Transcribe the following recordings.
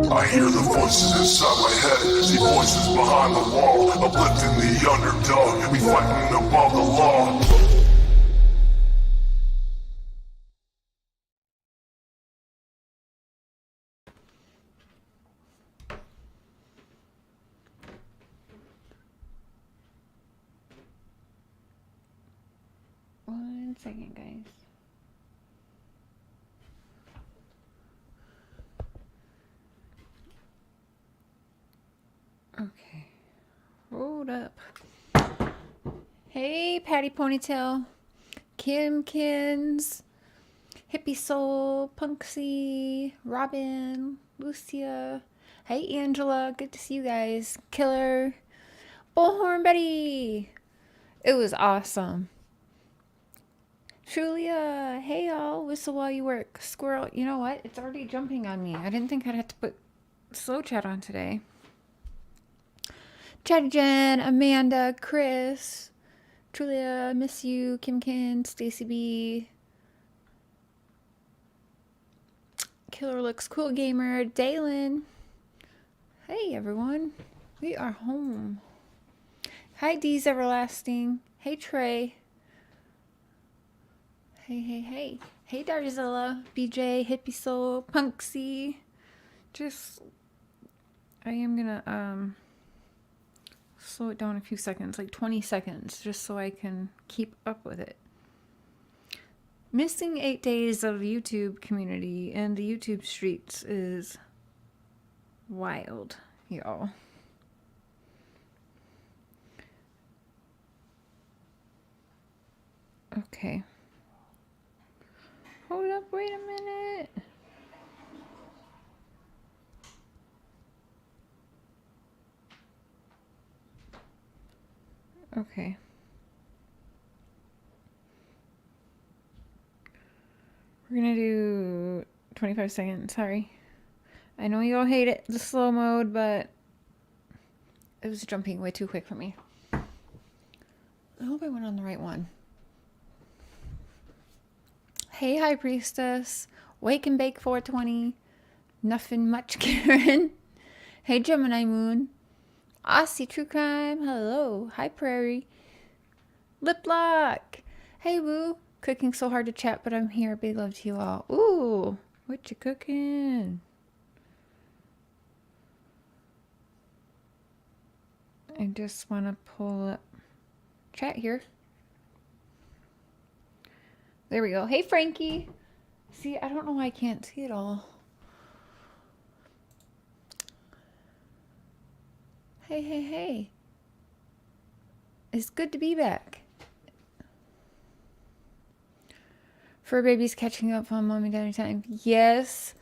I hear the voices inside my head, see voices behind the wall, uplifting the underdog, we fighting above the law. One second, guys. Okay. Hold up. Hey, Patty Ponytail. Kimkins. Hippie Soul. Punxie. Robin. Lucia. Hey, Angela. Good to see you guys. Killer. Bullhorn Betty. It was awesome. Trulia, hey y'all, whistle while you work. Squirrel, you know what? It's already jumping on me. I didn't think I'd have to put slow chat on today. Chatty Jen, Amanda, Chris, Trulia, miss you, Kimkin, Stacy B, Killer looks cool gamer, Dalen. Hey everyone, we are home. Hi D's Everlasting. Hey Trey. Hey, hey, hey. Hey, Darzilla, BJ, Hippie Soul, Punxie. I am gonna, slow it down a few seconds, like 20 seconds, just so I can keep up with it. Missing 8 days of YouTube community and the YouTube streets is wild, y'all. Okay. Hold up, wait a minute. Okay. We're gonna do 25 seconds, sorry. I know you all hate it, the slow mode, but it was jumping way too quick for me. I hope I went on the right one. Hey, High Priestess. Wake and Bake 420. Nothing much, Karen. Hey, Gemini Moon. Aussie True Crime. Hello. Hi, Prairie. Lip Lock. Hey, Woo. Cooking so hard to chat, but I'm here. Big love to you all. Ooh, what you cooking? I just want to pull up chat here. There we go. Hey, Frankie. See, I don't know why I can't see it all. Hey, hey, hey. It's good to be back. Fur babies catching up on mommy daddy time. Yes.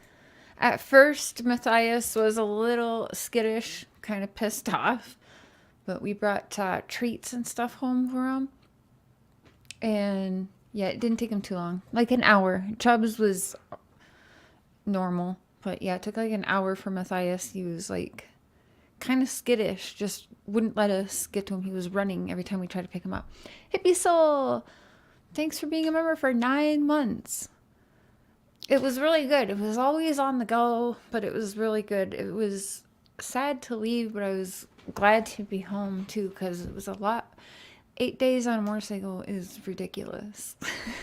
At first, Matthias was a little skittish, kind of pissed off. But we brought treats and stuff home for him. And yeah, it didn't take him too long. Like an hour. Chubbs was normal. But yeah, it took like an hour for Matthias. He was like kind of skittish. Just wouldn't let us get to him. He was running every time we tried to pick him up. Hippie Soul! Thanks for being a member for 9 months. It was really good. It was always on the go, but it was really good. It was sad to leave, but I was glad to be home too, because it was a lot. 8 days on a motorcycle is ridiculous.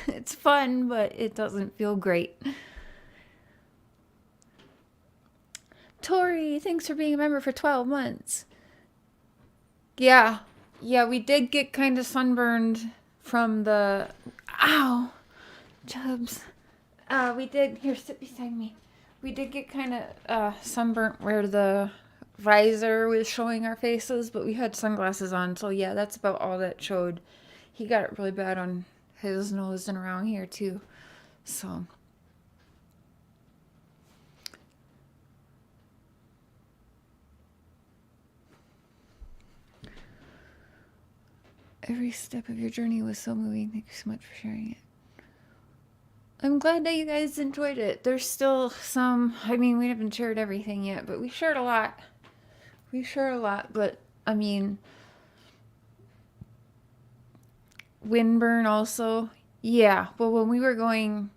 It's fun, but it doesn't feel great. Tori, thanks for being a member for 12 months. Yeah, we did get kind of sunburned from the... Ow! Chubbs. We did... Here, sit beside me. We did get kind of sunburnt where the visor was showing our faces, but we had sunglasses on, so yeah, that's about all that showed. He got it really bad on his nose and around here too, so. Every step of your journey was so moving. Thank you so much for sharing it. I'm glad that you guys enjoyed it. There's still some, I mean, we haven't shared everything yet, but we shared a lot. But I mean, windburn also. Yeah, well, when we were going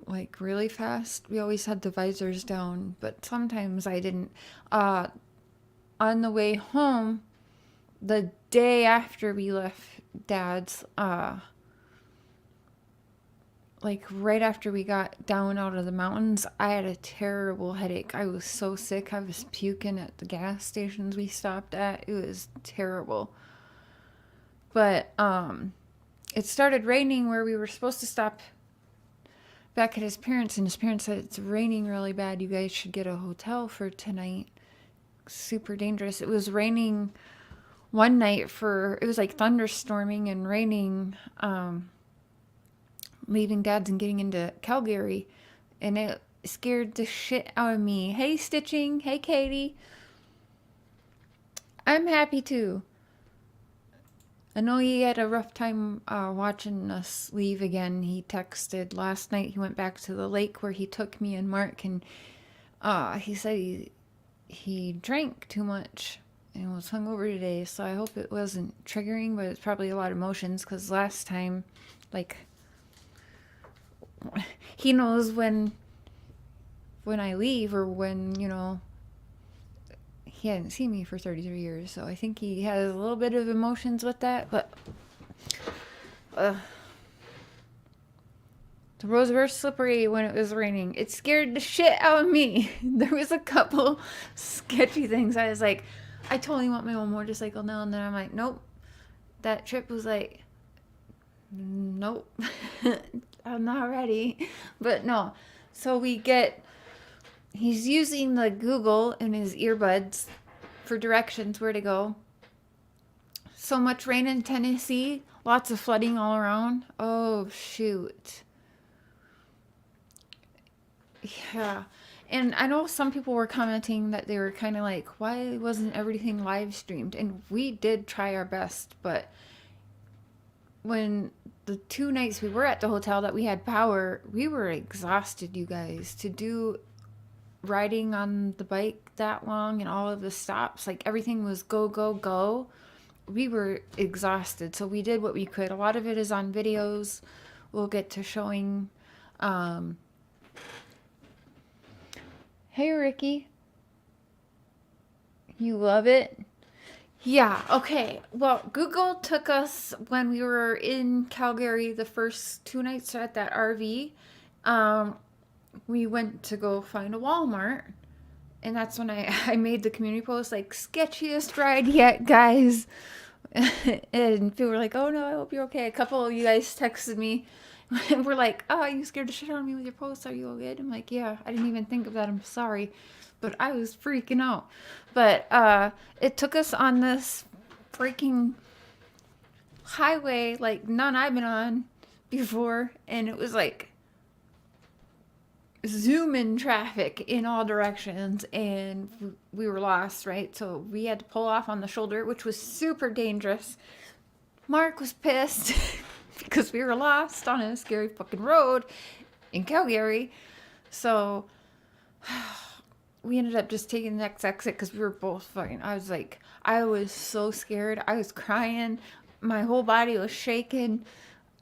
like really fast. We always had the visors down, but sometimes I didn't. On the way home, the day after we left Dad's, like right after we got down out of the mountains, I had a terrible headache. I was so sick. I was puking at the gas stations we stopped at. It was terrible. But it started raining where we were supposed to stop back at his parents, and his parents said, it's raining really bad. You guys should get a hotel for tonight. Super dangerous. It was raining one night it was like thunderstorming and raining, leaving Dad's and getting into Calgary, and it scared the shit out of me. Hey, Stitching. Hey, Katie. I'm happy too. I know he had a rough time watching us leave again. He texted last night. He went back to the lake where he took me and Mark, and he said he drank too much and was hungover today. So I hope it wasn't triggering, but it's probably a lot of emotions, because last time, like, he knows when I leave, or when, you know, he hadn't seen me for 33 years, so I think he has a little bit of emotions with that. But the roads were slippery when it was raining. It scared the shit out of me. There was a couple sketchy things. I was like, I totally want my own motorcycle now, and then I'm like, nope. That trip was like, nope. I'm not ready. But no. So he's using the Google in his earbuds for directions where to go. So much rain in Tennessee. Lots of flooding all around. Oh, shoot. Yeah. And I know some people were commenting that they were kind of like, why wasn't everything live streamed? And we did try our best, but when the 2 nights we were at the hotel that we had power, we were exhausted, you guys, to do riding on the bike that long and all of the stops. Like, everything was go, go, go. We were exhausted, so we did what we could. A lot of it is on videos. We'll get to showing. Hey, Ricky. You love it? Yeah, okay. Well, Google took us when we were in Calgary the first 2 nights at that RV. We went to go find a Walmart, and that's when I made the community post, like, sketchiest ride yet, guys. And people were like, oh no, I hope you're okay. A couple of you guys texted me and were like, oh, you scared the shit out of me with your post. Are you all good? I'm like, yeah, I didn't even think of that. I'm sorry. But I was freaking out. But it took us on this freaking highway like none I've been on before. And it was like zoom-in traffic in all directions. And we were lost, right? So we had to pull off on the shoulder, which was super dangerous. Mark was pissed because we were lost on a scary fucking road in Calgary. So we ended up just taking the next exit because we were both fucking, I was so scared. I was crying. My whole body was shaking.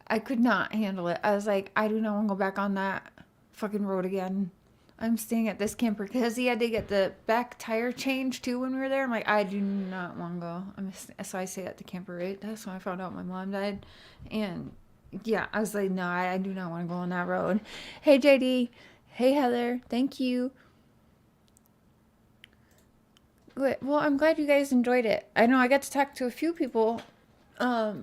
I could not handle it. I was like, I do not want to go back on that fucking road again. I'm staying at this camper, because he had to get the back tire changed too when we were there. I'm like, I do not want to go. So I stay at the camper, right? That's when I found out my mom died. And yeah, I was like, no, I do not want to go on that road. Hey, JD. Hey, Heather. Thank you. Good. Well, I'm glad you guys enjoyed it. I know I got to talk to a few people. My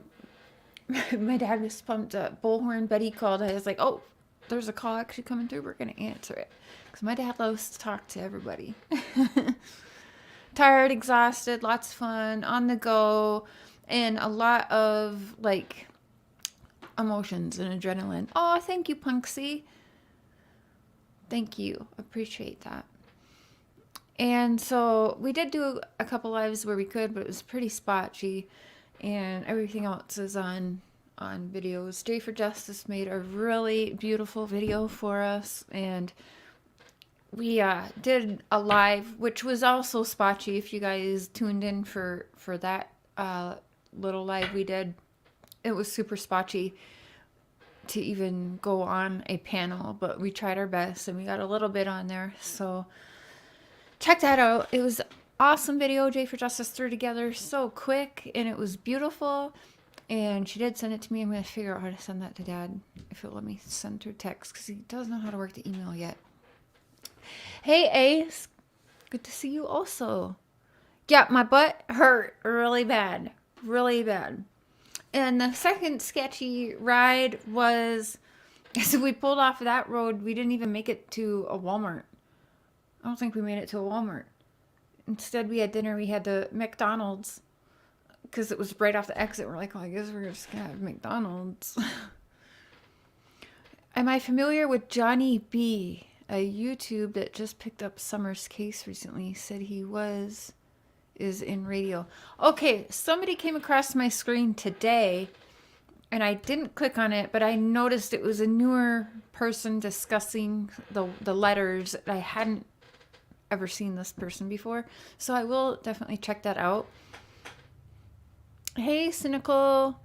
dad was pumped up. Bullhorn Betty called. I was like, oh, there's a call actually coming through. We're going to answer it. Because my dad loves to talk to everybody. Tired, exhausted, lots of fun, on the go, and a lot of, like, emotions and adrenaline. Oh, thank you, Punxie. Thank you. Appreciate that. And so we did do a couple lives where we could, but it was pretty spotchy. And everything else is on videos. J for Justice made a really beautiful video for us, and we did a live, which was also spotchy. If you guys tuned in for that little live we did, it was super spotchy. to even go on a panel, but we tried our best and we got a little bit on there. So check that out. It was awesome video Jay for Justice threw together so quick, and it was beautiful. And she did send it to me. I'm going to figure out how to send that to Dad, if it'll let me send through text, because he doesn't know how to work the email yet. Hey Ace, good to see you also. Yeah, my butt hurt really bad. Really bad. And the second sketchy ride was, so we pulled off of that road. We didn't even make it to a Walmart. I don't think we made it to a Walmart. Instead, we had dinner. We had the McDonald's, because it was right off the exit. We're like, well, I guess we're just going to have McDonald's. Am I familiar with Johnny B, a YouTube that just picked up Summer's case recently? He said he is in radio. Okay, somebody came across my screen today, and I didn't click on it, but I noticed it was a newer person discussing the letters. I hadn't ever seen this person before, so I will definitely check that out. Hey, Cynical.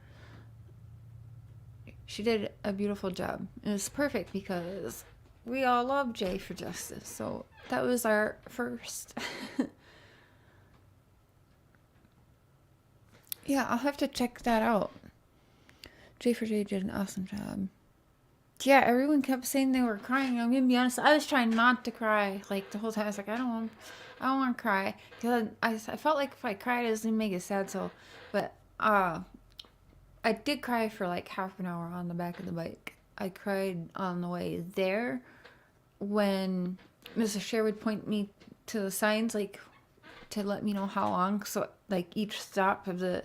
She did a beautiful job. It was perfect because we all love Jay for Justice, so that was our first. Yeah, I'll have to check that out. Jay for Jay did an awesome job. Yeah, everyone kept saying they were crying. I'm gonna be honest, I was trying not to cry like the whole time. I was like, I don't want to cry, because I felt like if I cried, it was gonna make it sad. So, but I did cry for like half an hour on the back of the bike. I cried on the way there when Mrs. Cher would point me to the signs, like to let me know how long. So like each stop of the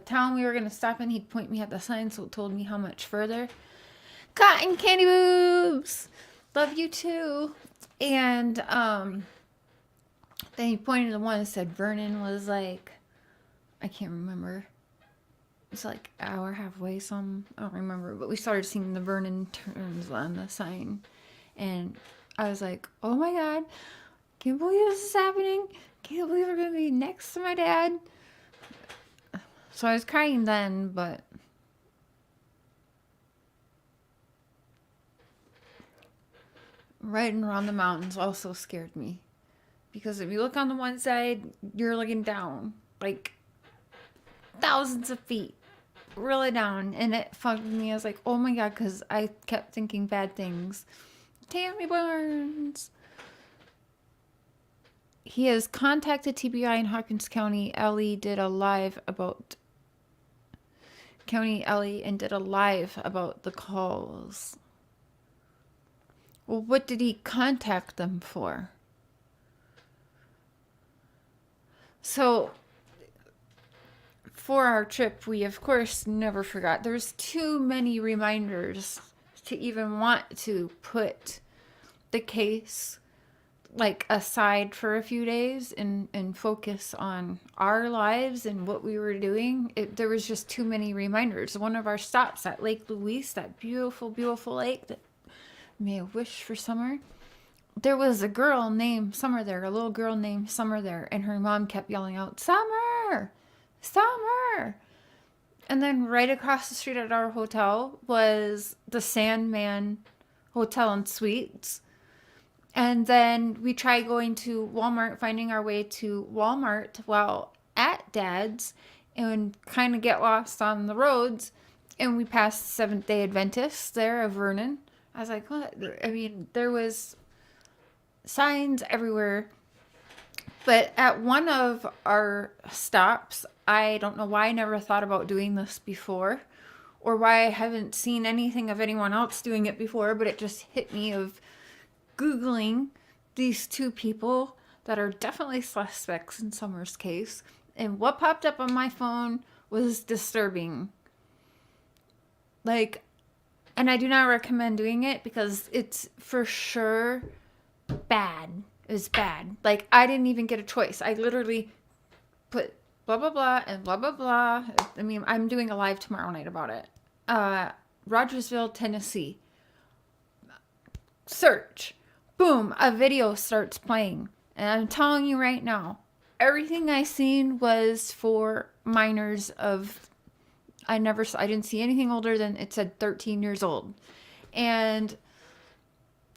town we were gonna stop in, he'd point me at the sign, so it told me how much further. Cotton candy boobs, love you too. And then he pointed to one and said Vernon was like, I can't remember. It's like hour halfway, some, I don't remember, but we started seeing the Vernon turns on the sign, and I was like, oh my god, can't believe this is happening. Can't believe we're gonna be next to my dad. So I was crying then, but riding around the mountains also scared me, because if you look on the one side, you're looking down like thousands of feet, really down, and it fucked me. I was like, oh my god, because I kept thinking bad things. Tammy Burns. He has contacted TBI in Hawkins County. Ellie did a live about the calls. Well, what did he contact them for? So, for our trip, we of course never forgot. There's too many reminders to even want to put the case like aside for a few days and focus on our lives and what we were doing. There was just too many reminders. One of our stops at Lake Louise, that beautiful, beautiful lake that may have wished for summer. There was a girl named Summer there, a little girl named Summer there, and her mom kept yelling out, Summer! Summer! And then right across the street at our hotel was the Sandman Hotel and Suites. And then we tried going to Walmart, finding our way to Walmart while at Dad's, and kind of get lost on the roads. And we passed Seventh-day Adventists there of Vernon. I was like, what? I mean, there was signs everywhere. But at one of our stops, I don't know why I never thought about doing this before, or why I haven't seen anything of anyone else doing it before, but it just hit me of Googling these two people that are definitely suspects in Summer's case, and what popped up on my phone was disturbing. Like, and I do not recommend doing it because it's for sure bad. It was bad. Like, I didn't even get a choice. I literally put blah, blah, blah, and blah, blah, blah. I mean, I'm doing a live tomorrow night about it. Rogersville, Tennessee. Search. Boom, a video starts playing. And I'm telling you right now, everything I seen was for minors of I didn't see anything older than it said 13 years old. And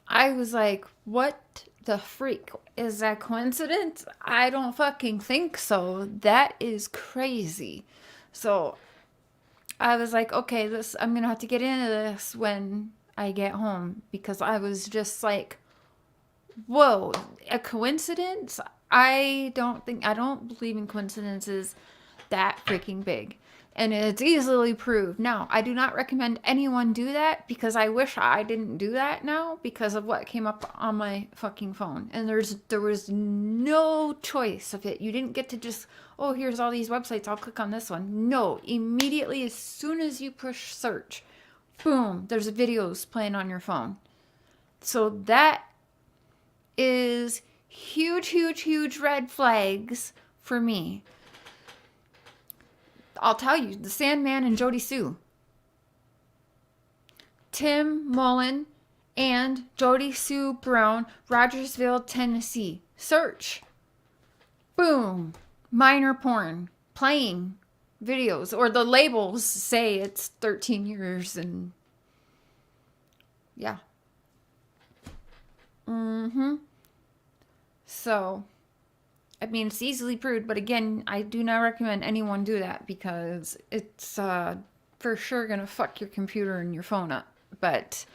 I was like, what the freak? Is that coincidence? I don't fucking think so. That is crazy. So I was like, okay, I'm going to have to get into this when I get home, because I was just like, whoa, a coincidence? I don't believe in coincidences that freaking big. And it's easily proved. Now, I do not recommend anyone do that, because I wish I didn't do that now because of what came up on my fucking phone. And there was no choice of it. You didn't get to just, oh, here's all these websites, I'll click on this one. No, immediately as soon as you push search, boom, there's videos playing on your phone. So that is huge, huge, huge red flags for me. I'll tell you, the Sandman and Jody Sue. Tim Mullen and Jody Sue Brown, Rogersville, Tennessee. Search. Boom. Minor porn. Playing videos. Or the labels say it's 13 years and... yeah. So... I mean, it's easily proved, but again, I do not recommend anyone do that, because it's for sure going to fuck your computer and your phone up. But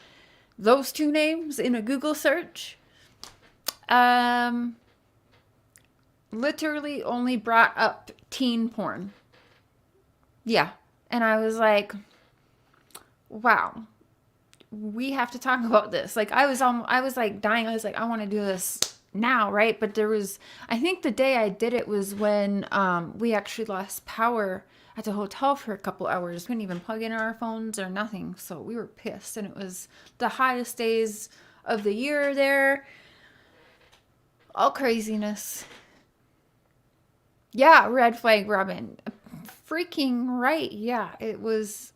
those two names in a Google search literally only brought up teen porn. Yeah. And I was like, wow, we have to talk about this. Like, I was like dying. I was like, I want to do this now, right? But I think the day I did it was when we actually lost power at the hotel for a couple hours. We couldn't even plug in our phones or nothing, so we were pissed. And it was the hottest days of the year there. All craziness. Yeah, red flag, Robin. Freaking right. Yeah, it was.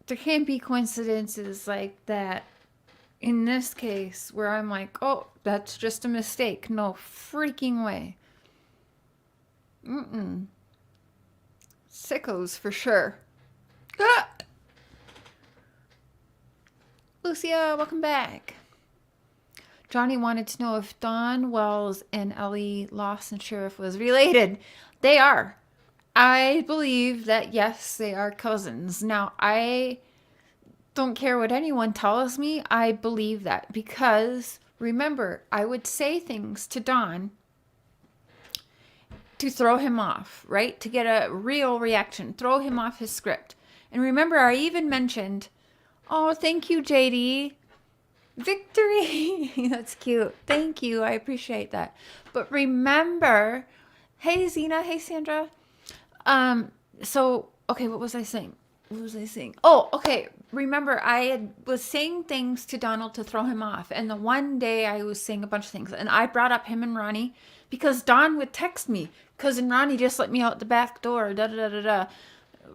There can't be coincidences like that. In this case, where I'm like, oh, that's just a mistake. No freaking way. Sickos for sure. Ah! Lucia, welcome back. Johnny wanted to know if Dawn Wells and Ellie Lawson Sheriff was related. They are. I believe that, yes, they are cousins. Now, I don't care what anyone tells me, I believe that, because remember, I would say things to Don to throw him off, right? To get a real reaction, throw him off his script. And remember, I even mentioned, oh, thank you, JD. Victory. That's cute. Thank you. I appreciate that. But remember, hey, Zena. Hey, Sandra. So, okay, what was I saying? Oh, okay. Remember, was saying things to Donald to throw him off. And the one day I was saying a bunch of things. And I brought up him and Ronnie because Don would text me. Cousin Ronnie just let me out the back door. Da-da-da-da-da.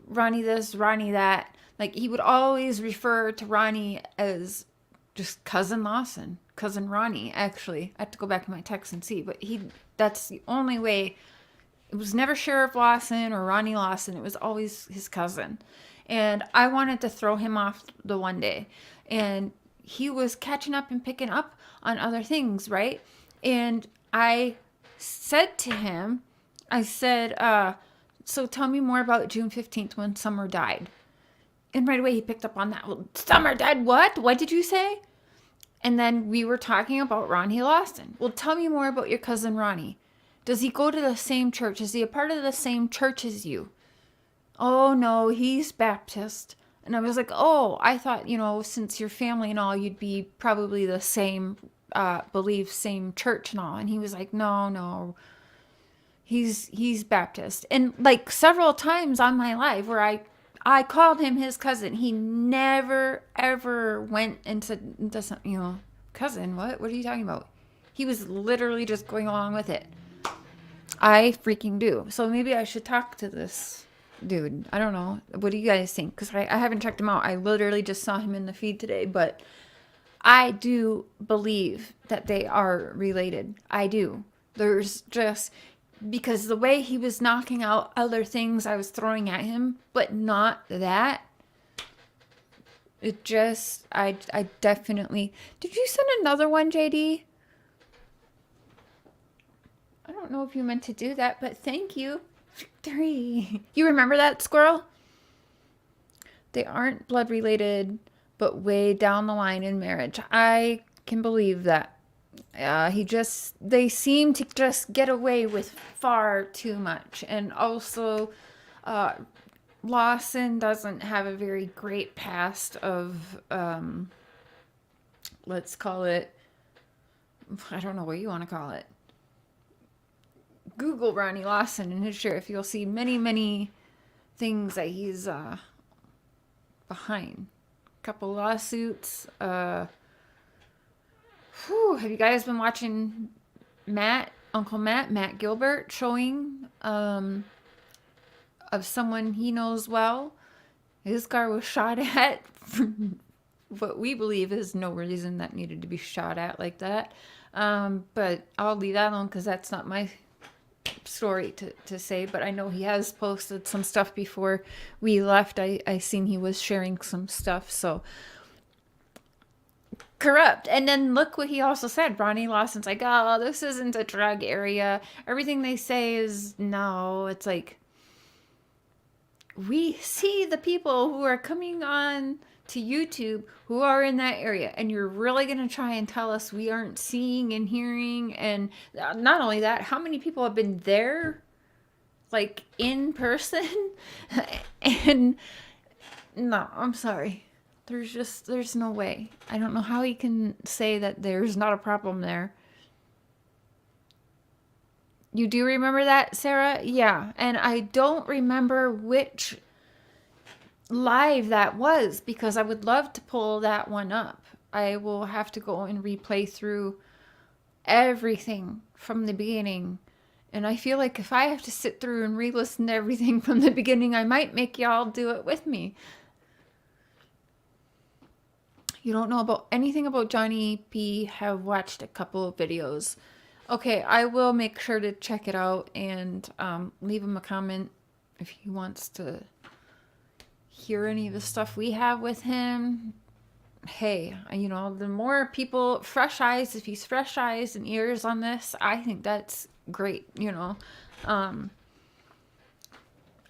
Ronnie this, Ronnie that. Like, he would always refer to Ronnie as just Cousin Lawson. Cousin Ronnie, actually. I have to go back in my text and see. But that's the only way. It was never Sheriff Lawson or Ronnie Lawson. It was always his cousin. And I wanted to throw him off the one day. And he was catching up and picking up on other things, right? And I said to him, so tell me more about June 15th when Summer died. And right away he picked up on that. Well, Summer died what? What did you say? And then we were talking about Ronnie Lawson. Well, tell me more about your cousin Ronnie. Does he go to the same church? Is he a part of the same church as you? Oh, no, he's Baptist. And I was like, oh, I thought, since your family and all, you'd be probably the same belief, same church and all. And he was like, no, he's Baptist. And like several times on my life where I called him his cousin, he never, ever went and said, cousin, what are you talking about? He was literally just going along with it. I freaking do. So maybe I should talk to this dude. I don't know. What do you guys think? Because I haven't checked him out. I literally just saw him in the feed today. But I do believe that they are related. I do. There's just... because the way he was knocking out other things I was throwing at him, but not that, it just, I definitely, did you send another one, JD? I don't know if you meant to do that, but thank you. Victory. You remember that, squirrel? They aren't blood related, but way down the line in marriage. I can believe that. They seem to just get away with far too much. And also, Lawson doesn't have a very great past of, let's call it, I don't know what you want to call it. Google Ronnie Lawson and his sheriff. You'll see many, many things that he's behind. A couple lawsuits. Have you guys been watching Uncle Matt Gilbert showing of someone he knows well? His car was shot at for what we believe is no reason that needed to be shot at like that. But I'll leave that alone because that's not my story to say, but I know he has posted some stuff before we left. I seen he was sharing some stuff, so corrupt. And then look what he also said. Ronnie Lawson's like, oh, this isn't a drug area. Everything they say is no. It's like, we see the people who are coming on to YouTube who are in that area, and you're really going to try and tell us we aren't seeing and hearing? And not only that, how many people have been there, like in person? And no, I'm sorry, there's no way. I don't know how he can say that there's not a problem there. You do remember that, Sarah? Yeah. And I don't remember which live that was, because I would love to pull that one up. I will have to go and replay through everything from the beginning. And I feel like if I have to sit through and re-listen to everything from the beginning, I might make y'all do it with me. You don't know about anything about Johnny P. Have watched a couple of videos. Okay, I will make sure to check it out and leave him a comment if he wants to hear any of the stuff we have with him. Hey, you know, the more people, fresh eyes, if he's fresh eyes and ears on this, I think that's great, you know. I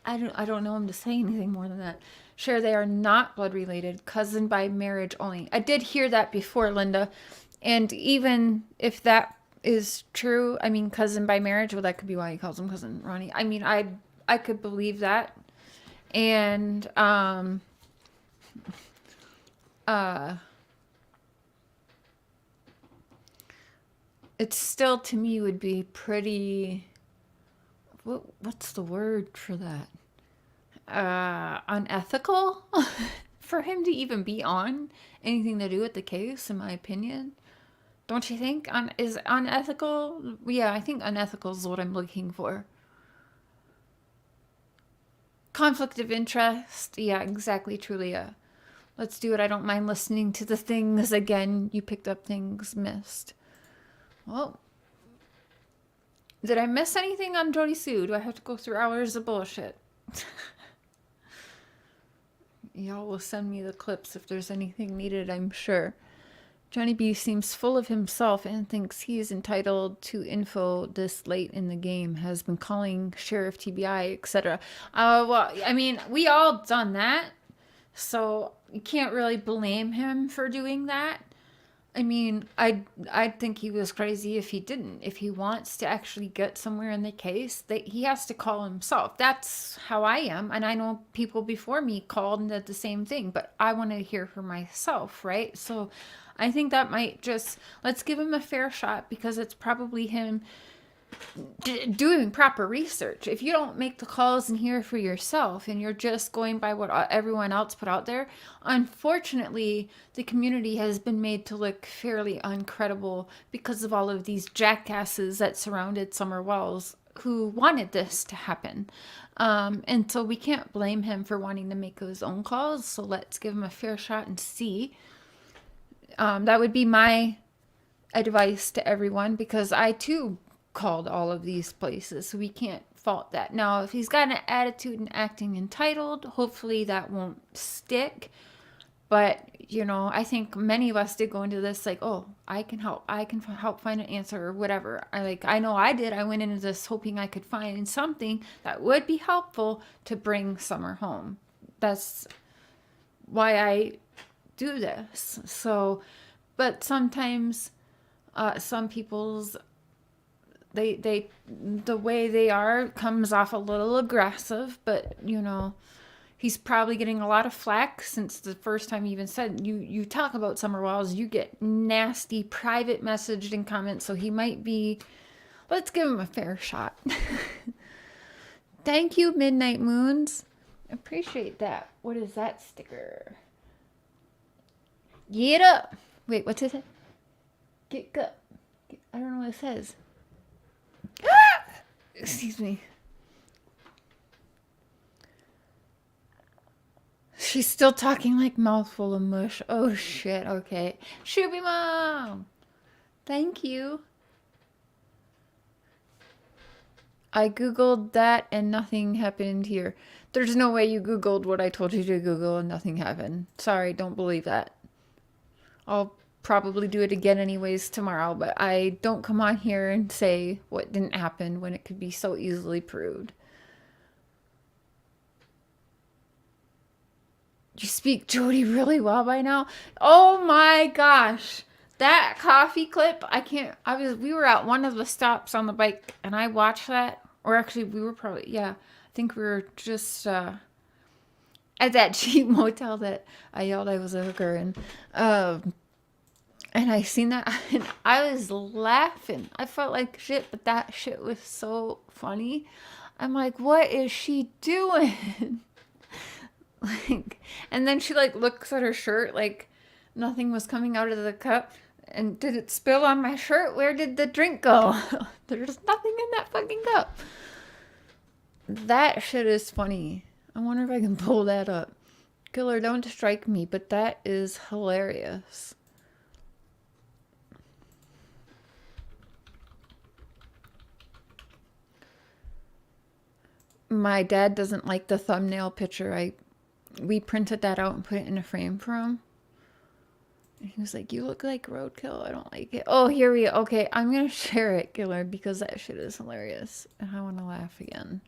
don't know him to say anything more than that. Sure, they are not blood related, cousin by marriage only. I did hear that before, Linda. And even if that is true, I mean, cousin by marriage, well, that could be why he calls him cousin Ronnie. I mean, I could believe that. And it still, to me, would be pretty, what's the word for that? Unethical for him to even be on anything to do with the case, in my opinion. Don't you think? Is unethical? Yeah, I think unethical is what I'm looking for. Conflict of interest. Yeah, exactly, Trulia. Let's do it. I don't mind listening to the things again. You picked up things missed. Well, did I miss anything on Jody Sue? Do I have to go through hours of bullshit? Y'all will send me the clips if there's anything needed, I'm sure. Johnny B seems full of himself and thinks he is entitled to info this late in the game. Has been calling Sheriff TBI, etc. Well, I mean, we all done that, so you can't really blame him for doing that. I mean, I'd think he was crazy if he didn't. If he wants to actually get somewhere in the case, he has to call himself. That's how I am. And I know people before me called and did the same thing, but I want to hear for myself, right? So I think that might just, let's give him a fair shot, because it's probably him doing proper research. If you don't make the calls and hear for yourself and you're just going by what everyone else put out there, unfortunately the community has been made to look fairly uncredible because of all of these jackasses that surrounded Summer Wells who wanted this to happen. And so we can't blame him for wanting to make his own calls, so let's give him a fair shot and see. That would be my advice to everyone, because I too called all of these places, so we can't fault that. Now, if he's got an attitude and acting entitled, hopefully that won't stick. But, you know, I think many of us did go into this like, oh, I can help find an answer or whatever. I know I did. I went into this hoping I could find something that would be helpful to bring Summer home. That's why I do this. So, but sometimes some people's the way they are comes off a little aggressive, but you know, he's probably getting a lot of flack since the first time he even said, you talk about Summer Walls, you get nasty private messaged in comments, so he might be, let's give him a fair shot. Thank you, Midnight Moons. Appreciate that. What is that sticker? Get up. Wait, what's it? Get up. I don't know what it says. Ah! Excuse me. She's still talking like mouthful of mush. Oh shit, okay. Shooby Mom! Thank you. I googled that and nothing happened here. There's no way you googled what I told you to Google and nothing happened. Sorry, don't believe that. I'll probably do it again anyways tomorrow, but I don't come on here and say what didn't happen when it could be so easily proved. You speak Jody really well by now. Oh my gosh. That coffee clip, we were at one of the stops on the bike and I watched that. Or actually we were probably, I think we were just at that cheap motel that I yelled I was a hooker and I seen that and I was laughing. I felt like shit, but that shit was so funny. I'm like, what is she doing? Like, and then she like looks at her shirt like nothing was coming out of the cup. And did it spill on my shirt? Where did the drink go? There's nothing in that fucking cup. That shit is funny. I wonder if I can pull that up. Killer, don't strike me, but that is hilarious. My dad doesn't like the thumbnail picture. We printed that out and put it in a frame for him. And he was like, you look like roadkill. I don't like it. Oh, here we go. Okay, I'm going to share it, Killer, because that shit is hilarious. And I want to laugh again.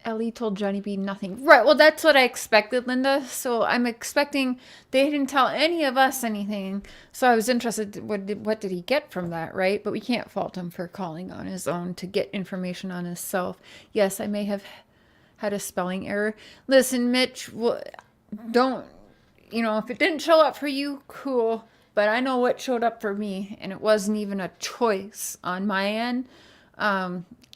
Ellie told Johnny B nothing. Right, well, that's what I expected, Linda. So I'm expecting they didn't tell any of us anything. So I was interested, what did he get from that, right? But we can't fault him for calling on his own to get information on himself. Yes, I may have had a spelling error. Listen, Mitch, don't, if it didn't show up for you, cool. But I know what showed up for me, and it wasn't even a choice on my end.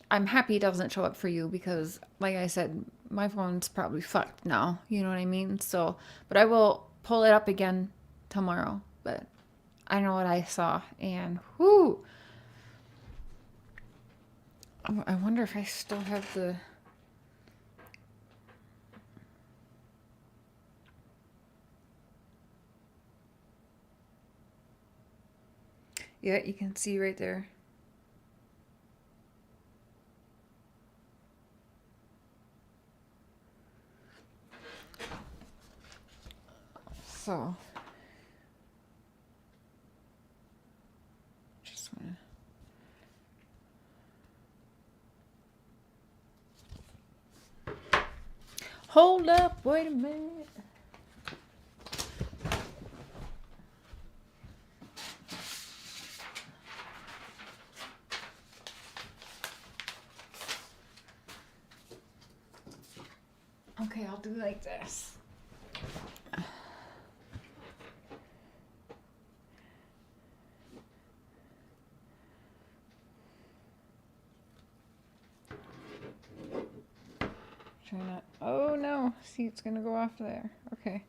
I'm happy it doesn't show up for you because, like I said, my phone's probably fucked now. You know what I mean? So, but I will pull it up again tomorrow. But I know what I saw, and whoo! I wonder if I still have the. Yeah, you can see right there. So, just want to hold up, wait a minute. Okay, I'll do like this. Try not. Oh no! See, it's gonna go off there. Okay.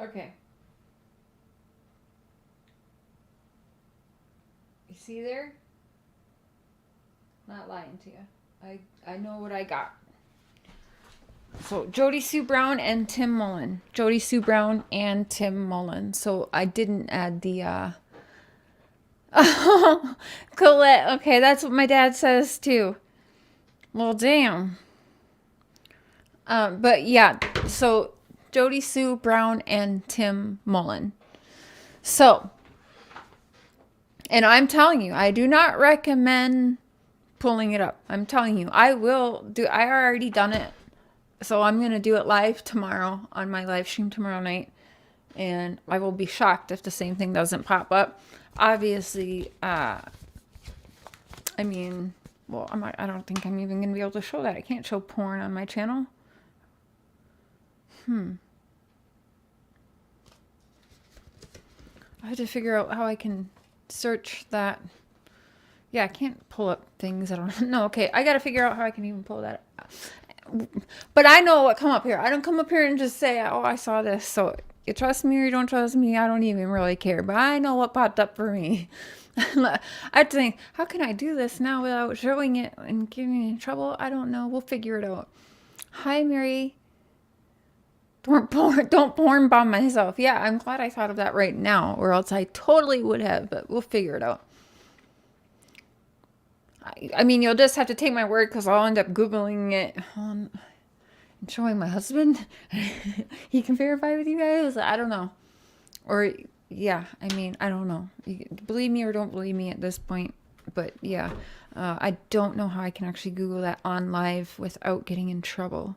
Okay. You see there? Not lying to you. I know what I got. So Jody Sue Brown and Tim Mullen. Jody Sue Brown and Tim Mullen. So I didn't add the Colette. Okay, that's what my dad says too. Well, damn. But yeah, so Jody Sue Brown and Tim Mullen. So, and I'm telling you, I do not recommend pulling it up. I'm telling you, I already done it. So I'm going to do it live tomorrow on my live stream tomorrow night. And I will be shocked if the same thing doesn't pop up. Obviously, I mean, well, I don't think I'm even going to be able to show that. I can't show porn on my channel. I have to figure out how I can search that. Yeah, I can't pull up things. I don't know. Okay, I got to figure out how I can even pull that up. But I know what come up here. I don't come up here and just say, oh, I saw this. So you trust me or you don't trust me, I don't even really care. But I know what popped up for me. I think, how can I do this now without showing it and getting me in trouble? I don't know. We'll figure it out. Hi, Mary. Don't porn bomb myself. Yeah, I'm glad I thought of that right now, or else I totally would have, but we'll figure it out. I mean, you'll just have to take my word because I'll end up Googling it and showing my husband. He can verify with you guys. I don't know. Or, yeah, I mean, I don't know. You believe me or don't believe me at this point. But, yeah, I don't know how I can actually Google that on live without getting in trouble.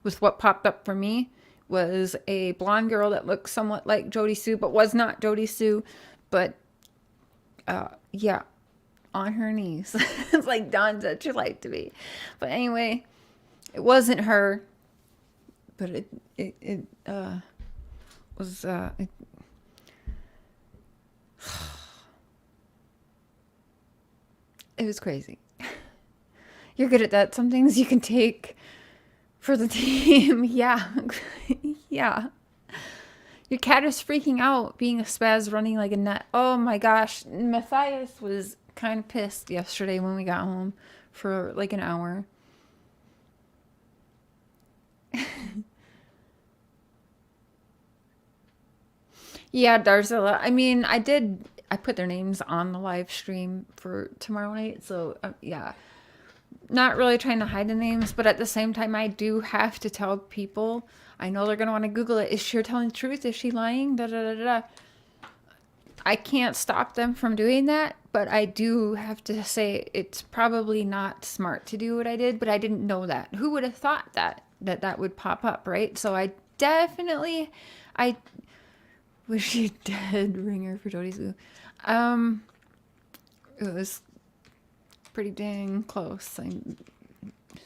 With what popped up for me was a blonde girl that looked somewhat like Jody Sue, but was not Jody Sue. But, yeah. On her knees. It's like Dawn said she'd like to be. But anyway, it wasn't her. But it was it was crazy. You're good at that. Some things you can take for the team. Yeah. Yeah. Your cat is freaking out, being a spaz, running like a nut. Oh my gosh. Matthias was kind of pissed yesterday when we got home for like an hour. Yeah, Darzilla. I mean, I put their names on the live stream for tomorrow night. So, yeah. Not really trying to hide the names, but at the same time, I do have to tell people. I know they're going to want to Google it. Is Cher telling the truth? Is she lying? Da, da, da, da. I can't stop them from doing that, but I do have to say it's probably not smart to do what I did, but I didn't know that. Who would have thought that would pop up, right? So I wish you dead ringer for Jody Sue. It was pretty dang close.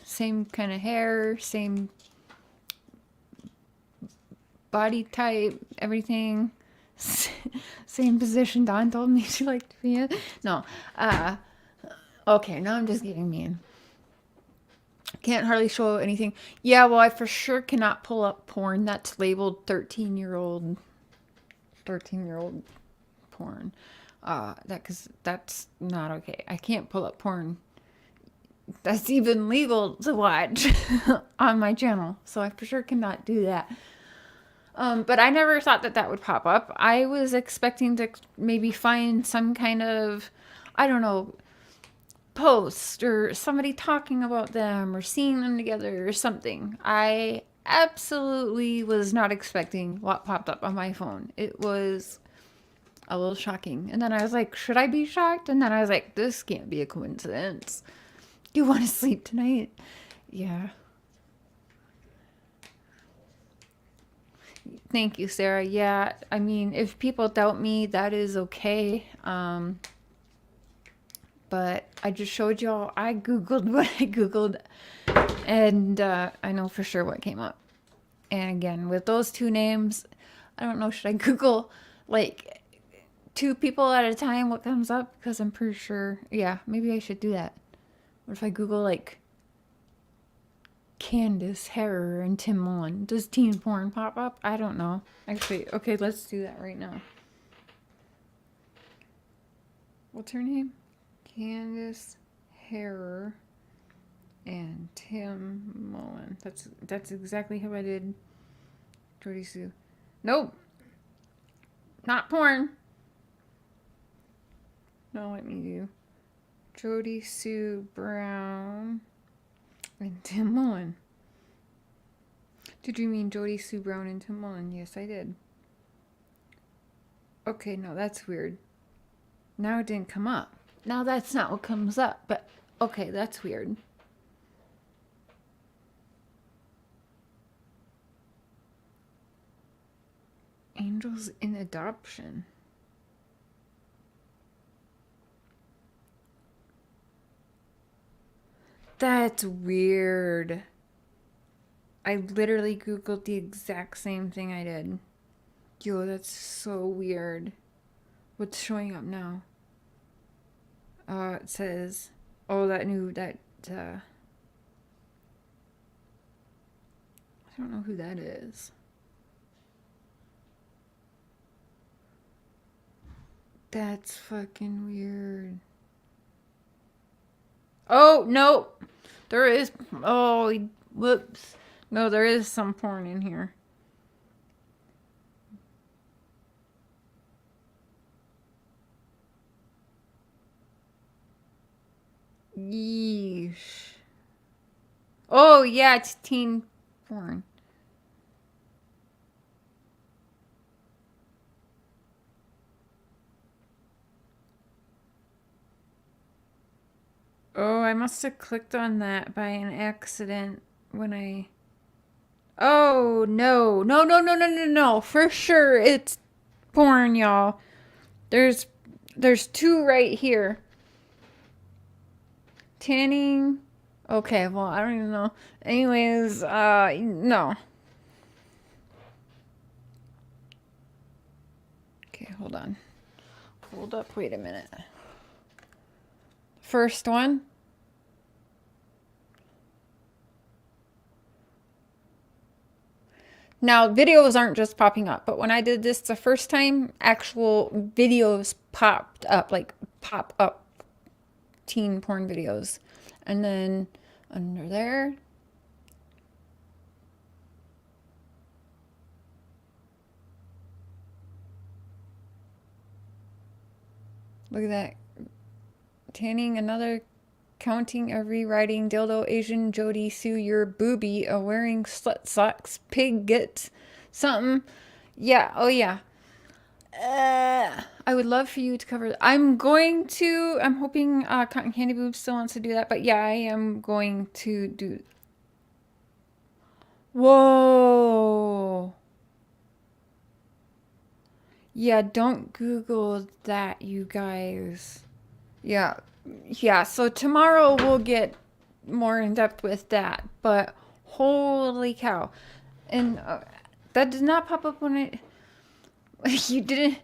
Same kind of hair, same body type, everything. Same position Dawn told me she liked to be in. No. Okay, now I'm just getting mean. Can't hardly show anything. Yeah, well, I for sure cannot pull up porn that's labeled 13-year-old porn. Because that's not okay. I can't pull up porn that's even legal to watch on my channel. So I for sure cannot do that. But I never thought that would pop up. I was expecting to maybe find some kind of, I don't know, post or somebody talking about them or seeing them together or something. I absolutely was not expecting what popped up on my phone. It was a little shocking. And then I was like, should I be shocked? And then I was like, this can't be a coincidence. You want to sleep tonight? Yeah. Thank you, Sarah. Yeah, I mean, if people doubt me, that is okay. But I just showed y'all, I Googled what I Googled, and I know for sure what came up. And again, with those two names, I don't know, should I Google, like, 2 people at a time what comes up? Because I'm pretty sure, yeah, maybe I should do that. What if I Google, like, Candace, Herrer, and Tim Mullen. Does teen porn pop up? I don't know. Actually, okay, let's do that right now. What's her name? Candace, Herrer, and Tim Mullen. That's exactly how I did Jody Sue. Nope. Not porn. No, let me do Jody Sue Brown and Tim Mullen. Did you mean Jody Sue Brown and Tim Mullen? Yes, I did. Okay, no, that's weird. Now it didn't come up. Now that's not what comes up, but okay, that's weird. Angels in Adoption. That's weird. I literally Googled the exact same thing I did. Yo, that's so weird. What's showing up now? It says, oh, I don't know who that is. That's fucking weird. Oh, no. There is, oh, whoops. No, there is some porn in here. Yeesh. Oh, yeah, it's teen porn. Oh, I must have clicked on that by an accident when I... Oh, no. No, no, no, no, no, no. For sure, it's porn, y'all. There's two right here. Tanning. Okay, well, I don't even know. Anyways, no. Okay, hold on. Hold up, wait a minute. First one. Now, videos aren't just popping up, but when I did this the first time, actual videos popped up, like pop up teen porn videos. And then under there, look at that. Tanning, another, counting every writing, dildo, Asian, Jody, Sue, your boobie, a wearing slut socks, pig gets something. Yeah, oh yeah. I would love for you to cover. I'm hoping Cotton Candy Boobs still wants to do that, but yeah, I am going to do. Whoa. Yeah, don't Google that, you guys. Yeah, so tomorrow we'll get more in depth with that, but holy cow. And that did not pop up when it, you didn't,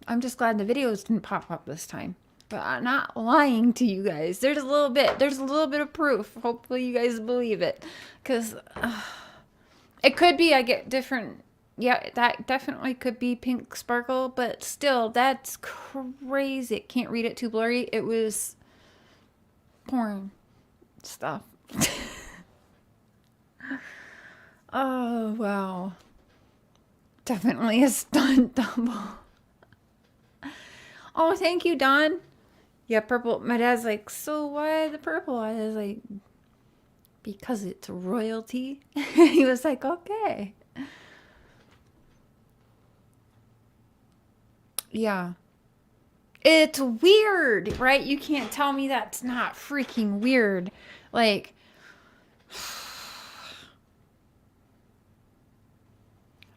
I'm just glad the videos didn't pop up this time, but I'm not lying to you guys. There's a little bit of proof. Hopefully you guys believe it, because it could be I get different. Yeah, that definitely could be pink sparkle, but still, that's crazy. Can't read it too blurry. It was porn stuff. Oh, wow. Definitely a stunt double. Oh, thank you, Don. Yeah, purple. My dad's like, so why the purple? I was like, because it's royalty. He was like, okay. Yeah. It's weird, right? You can't tell me that's not freaking weird. Like,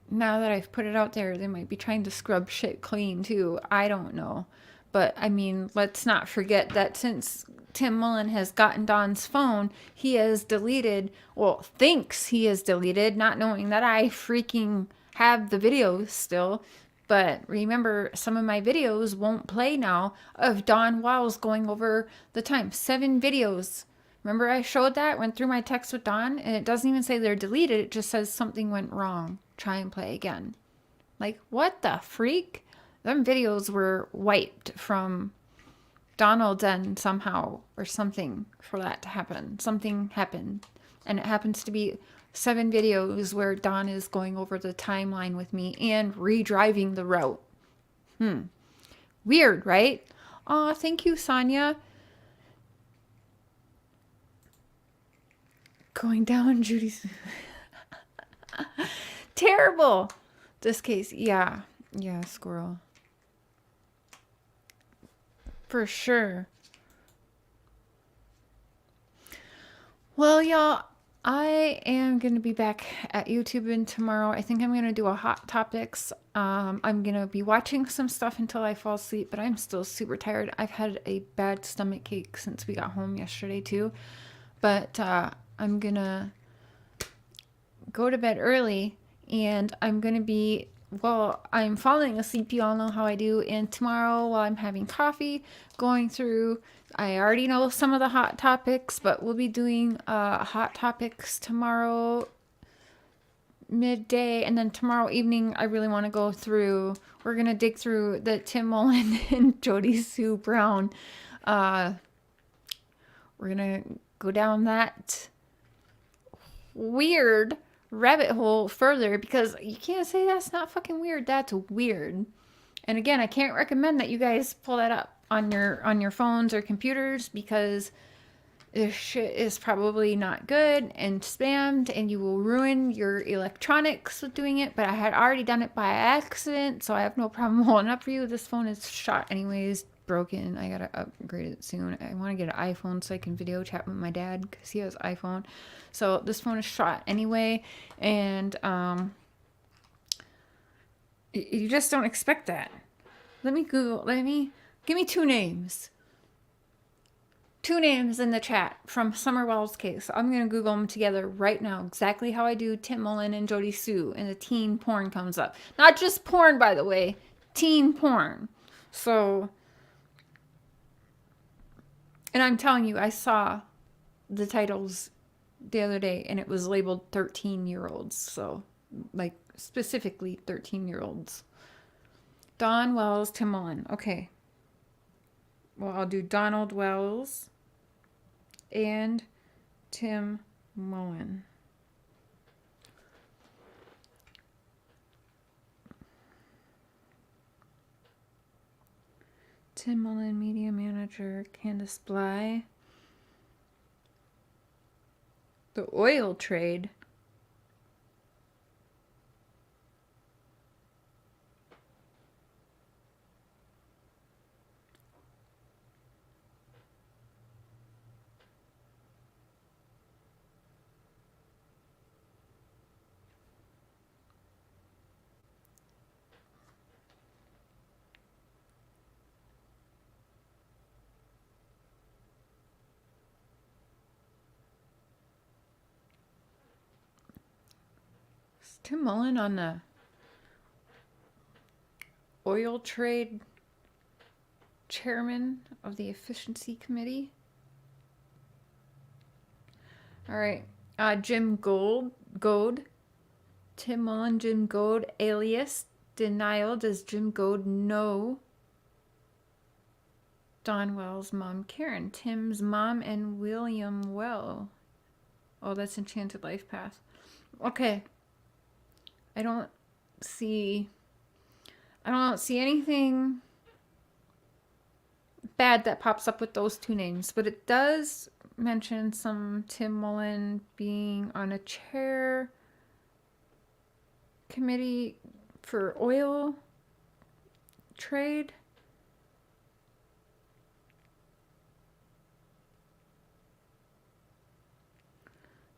now that I've put it out there, they might be trying to scrub shit clean too. I don't know. But, I mean, let's not forget that since Tim Mullen has gotten Don's phone, he has deleted, well, thinks he has deleted, not knowing that I freaking have the videos still. But remember, some of my videos won't play now of Don Wiles going over the time. 7 videos Remember I showed that, went through my text with Dawn, and it doesn't even say they're deleted. It just says something went wrong. Try and play again. Like, what the freak? Them videos were wiped from Donald's end somehow or something for that to happen. Something happened. And it happens to be 7 videos where Dawn is going over the timeline with me and redriving the route. Weird, right? Aw, thank you, Sonia. Going down Judy's. Terrible. This case, yeah. Yeah, squirrel. For sure. Well, y'all, I am going to be back at YouTube tomorrow. I think I'm going to do a Hot Topics. I'm going to be watching some stuff until I fall asleep, but I'm still super tired. I've had a bad stomach ache since we got home yesterday, too. But I'm going to go to bed early, and I'm going to be, well, I'm falling asleep. You all know how I do. And tomorrow, while I'm having coffee, going through, I already know some of the hot topics, but we'll be doing hot topics tomorrow midday. And then tomorrow evening, I really want to go through, we're going to dig through the Tim Mullen and Jody Sue Brown. We're going to go down that weird rabbit hole further, because you can't say that's not fucking weird. That's weird. And again, I can't recommend that you guys pull that up on your phones or computers, because this shit is probably not good and spammed, and you will ruin your electronics with doing it. But I had already done it by accident, so I have no problem holding up for you. This phone is shot anyways, broken. I gotta upgrade it soon. I want to get an iPhone so I can video chat with my dad, because he has iPhone. So this phone is shot anyway, and you just don't expect that. Let me Google. Give me 2 names. 2 names in the chat from Summer Wells' case. I'm going to Google them together right now, exactly how I do Tim Mullen and Jody Sue, and the teen porn comes up. Not just porn, by the way. Teen porn. So, and I'm telling you, I saw the titles the other day, and it was labeled 13-year-olds. So, like, specifically 13-year-olds. Don Wells, Tim Mullen. Okay. Well, I'll do Donald Wells and Tim Mullen. Tim Mullen, media manager, Candace Bly. The oil trade. Tim Mullen on the oil trade chairman of the efficiency committee. All right. Jim Gold. Tim Mullen, Jim Gold, alias denial. Does Jim Gold know Don Wells' mom, Karen? Tim's mom and William Well. Oh, that's Enchanted Life Path. Okay. I don't see anything bad that pops up with those 2 names, but it does mention some Tim Mullen being on a chair committee for oil trade.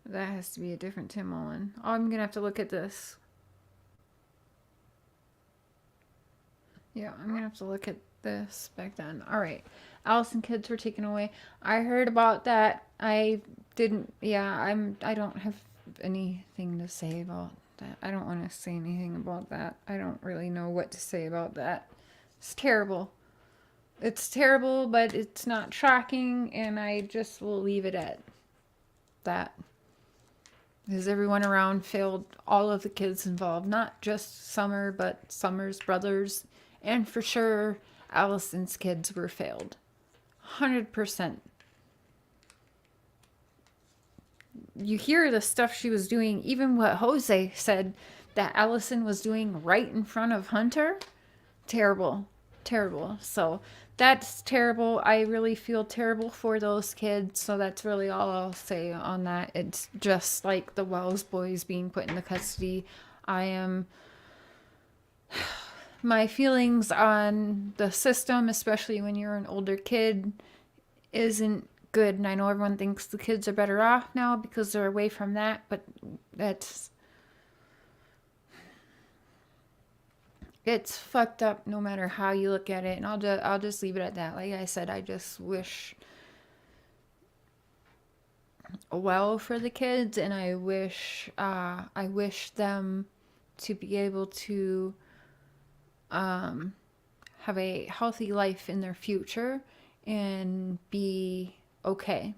That has to be a different Tim Mullen. Oh, I'm gonna have to look at this. Yeah, I'm gonna have to look at this back then. All right. Allison kids were taken away. I heard about that. I didn't. Yeah, I don't have anything to say about that. I don't want to say anything about that. I don't really know what to say about that. It's terrible. It's terrible, but it's not shocking, and I just will leave it at that. Because everyone around failed all of the kids involved, not just Summer, but Summer's brothers, and for sure, Allison's kids were failed. 100%. You hear the stuff she was doing, even what Jose said that Allison was doing right in front of Hunter. Terrible. Terrible. So that's terrible. I really feel terrible for those kids. So that's really all I'll say on that. It's just like the Wells boys being put into custody. My feelings on the system, especially when you're an older kid, isn't good. And I know everyone thinks the kids are better off now because they're away from that, but it's fucked up no matter how you look at it. And I'll just leave it at that. Like I said, I just wish well for the kids, and I wish them to be able to have a healthy life in their future and be okay.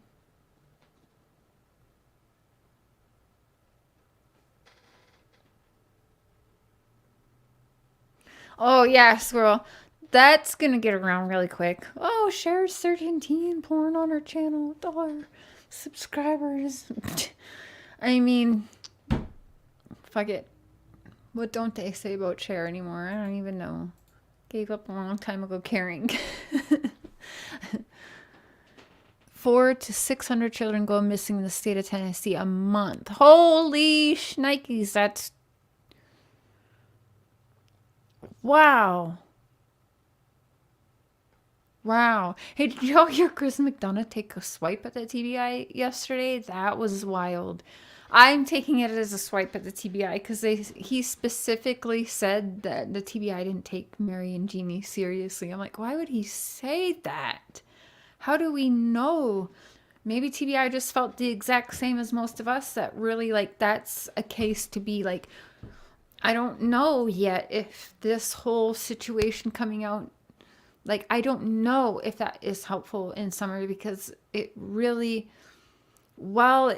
Oh yeah, squirrel. That's gonna get around really quick. Oh, Cher's 13 porn on her channel with all her subscribers. I mean, fuck it. What don't they say about Cher anymore? I don't even know. Gave up a long time ago caring. 400 to 600 children go missing in the state of Tennessee a month. Holy shnikes, that's... Wow. Wow. Hey, did y'all hear Chris McDonough take a swipe at the TBI yesterday? That was wild. I'm taking it as a swipe at the TBI because he specifically said that the TBI didn't take Mary and Jeannie seriously. I'm like, why would he say that? How do we know? Maybe TBI just felt the exact same as most of us, that really, like, that's a case to be like, I don't know yet if this whole situation coming out, like, I don't know if that is helpful in summary, because it really, while